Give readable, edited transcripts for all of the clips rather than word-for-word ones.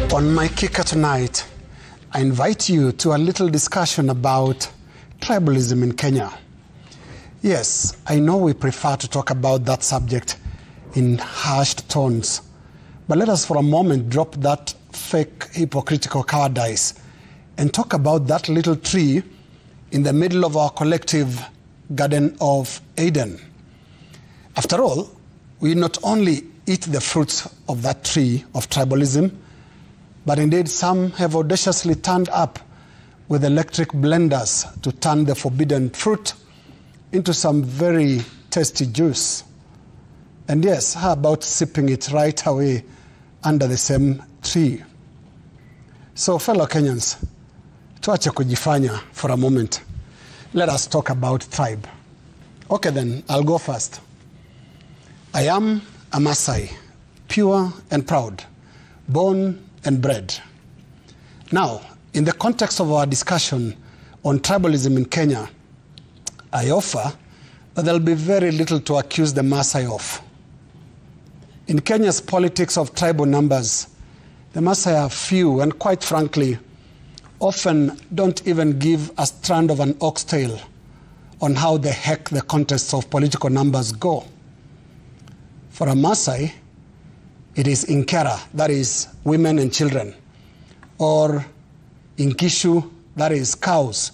On my kicker tonight, I invite you to a little discussion about tribalism in Kenya. Yes, I know we prefer to talk about that subject in hushed tones, but let us for a moment drop that fake hypocritical cowardice and talk about that little tree in the middle of our collective Garden of Eden. After all, we not only eat the fruits of that tree of tribalism, but indeed some have audaciously turned up with electric blenders to turn the forbidden fruit into some very tasty juice. And yes, how about sipping it right away under the same tree? So fellow Kenyans, tuache kujifanya for a moment. Let us talk about tribe. Okay then, I'll go first. I am a Maasai, pure and proud, born and bred. Now, in the context of our discussion on tribalism in Kenya, I offer that there'll be very little to accuse the Maasai of. In Kenya's politics of tribal numbers, the Maasai are few and, quite frankly, often don't even give a strand of an oxtail on how the heck the contests of political numbers go. For a Maasai, it is Inkera, that is women and children, or Inkishu, that is cows,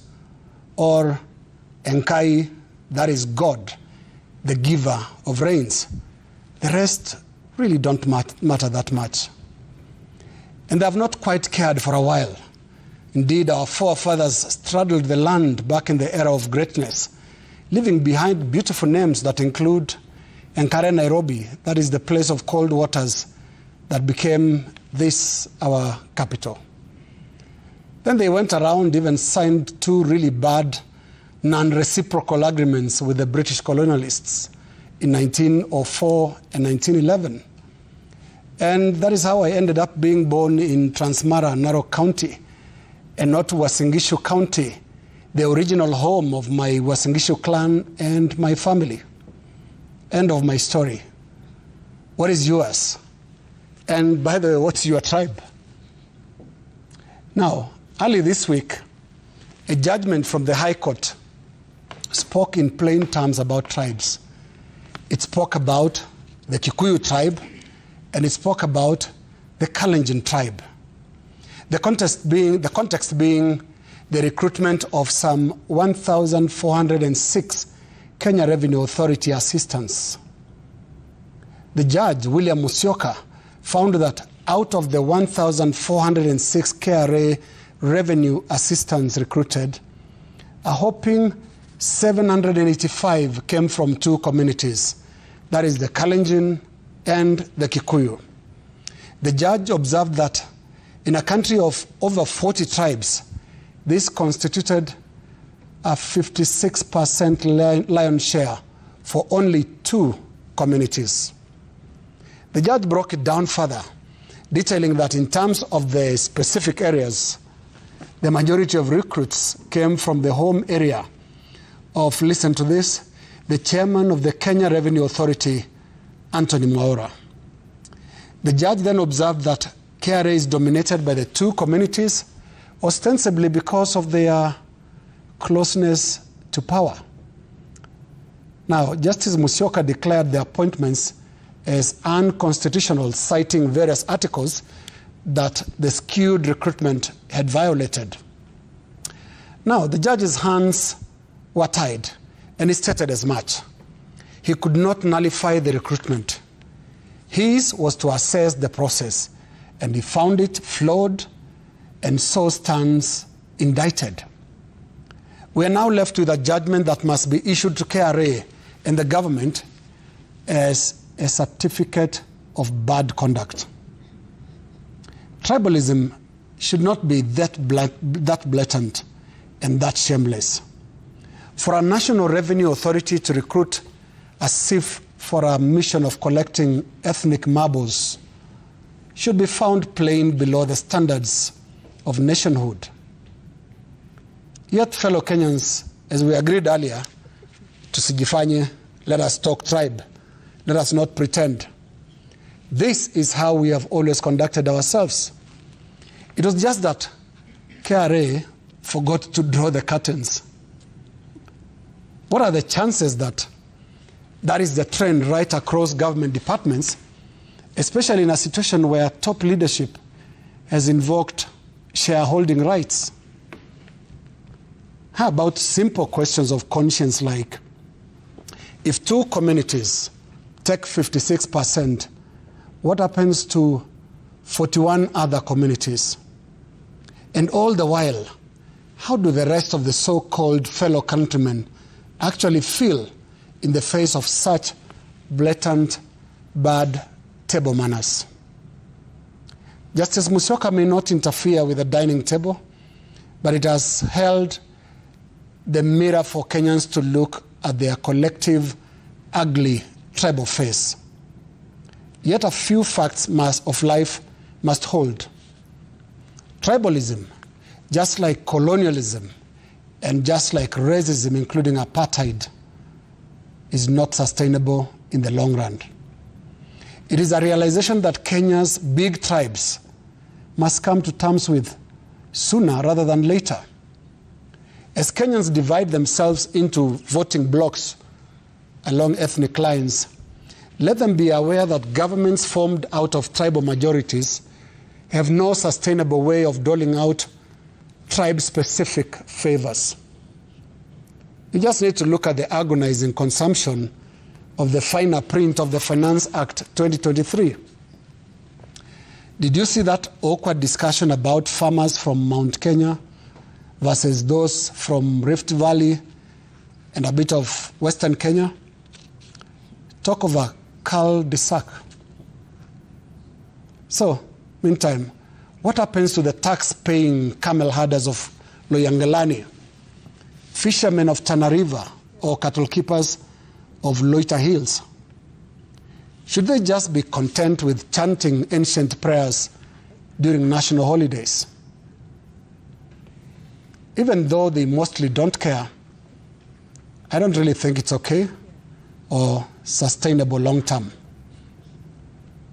or Enkai, that is God, the giver of rains. The rest really don't matter that much. And they have not quite cared for a while. Indeed, our forefathers straddled the land back in the era of greatness, leaving behind beautiful names that include Enkare Nairobi, that is the place of cold waters that became this, our capital. Then they went around, even signed two really bad non-reciprocal agreements with the British colonialists in 1904 and 1911. And that is how I ended up being born in Transmara, Narok County, and not Uasin Gishu County, the original home of my Uasin Gishu clan and my family. End of my story. What is yours? And by the way, what's your tribe? Now, early this week, a judgment from the High Court spoke in plain terms about tribes. It spoke about the Kikuyu tribe, and it spoke about the Kalenjin tribe. The context being the recruitment of some 1,406 Kenya Revenue Authority assistants. The judge, William Musyoka, found that out of the 1,406 KRA revenue assistants recruited, a whopping 785 came from two communities, that is the Kalenjin and the Kikuyu. The judge observed that in a country of over 40 tribes, this constituted a 56% lion's share for only two communities. The judge broke it down further, detailing that in terms of the specific areas, the majority of recruits came from the home area of, listen to this, the chairman of the Kenya Revenue Authority, Anthony Mwaura. The judge then observed that KRA is dominated by the two communities, ostensibly because of their closeness to power. Now, Justice Musyoka declared the appointments as unconstitutional, citing various articles that the skewed recruitment had violated. Now, the judge's hands were tied, and he stated as much. He could not nullify the recruitment. His was to assess the process, and he found it flawed, and so stands indicted. We are now left with a judgment that must be issued to KRA and the government as a certificate of bad conduct. Tribalism should not be that blatant and that shameless. For a National Revenue Authority to recruit a SIF for a mission of collecting ethnic marbles should be found plain below the standards of nationhood. Yet, fellow Kenyans, as we agreed earlier, tusijifanye, let us talk tribe. Let us not pretend. This is how we have always conducted ourselves. It was just that KRA forgot to draw the curtains. What are the chances that that is the trend right across government departments, especially in a situation where top leadership has invoked shareholding rights? How about simple questions of conscience like, if two communities take 56%, what happens to 41 other communities? And all the while, how do the rest of the so-called fellow countrymen actually feel in the face of such blatant bad table manners? Justice Musyoka may not interfere with the dining table, but it has held the mirror for Kenyans to look at their collective, ugly, tribal face. Yet a few facts of life must hold. Tribalism, just like colonialism and just like racism, including apartheid, is not sustainable in the long run. It is a realization that Kenya's big tribes must come to terms with sooner rather than later. As Kenyans divide themselves into voting blocks along ethnic lines, let them be aware that governments formed out of tribal majorities have no sustainable way of doling out tribe-specific favors. You just need to look at the agonizing consumption of the finer print of the Finance Act 2023. Did you see that awkward discussion about farmers from Mount Kenya versus those from Rift Valley and a bit of Western Kenya? Talk of a cul-de-sac. So, meantime, what happens to the tax-paying camel herders of Loyangalani, fishermen of Tana River, or cattle keepers of Loita Hills? Should they just be content with chanting ancient prayers during national holidays? Even though they mostly don't care, I don't really think it's okay or sustainable long term.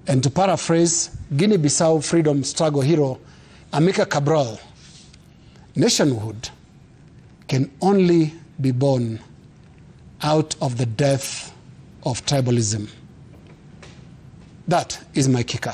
And to paraphrase Guinea-Bissau freedom struggle hero Amilcar Cabral, nationhood can only be born out of the death of tribalism. That is my kicker.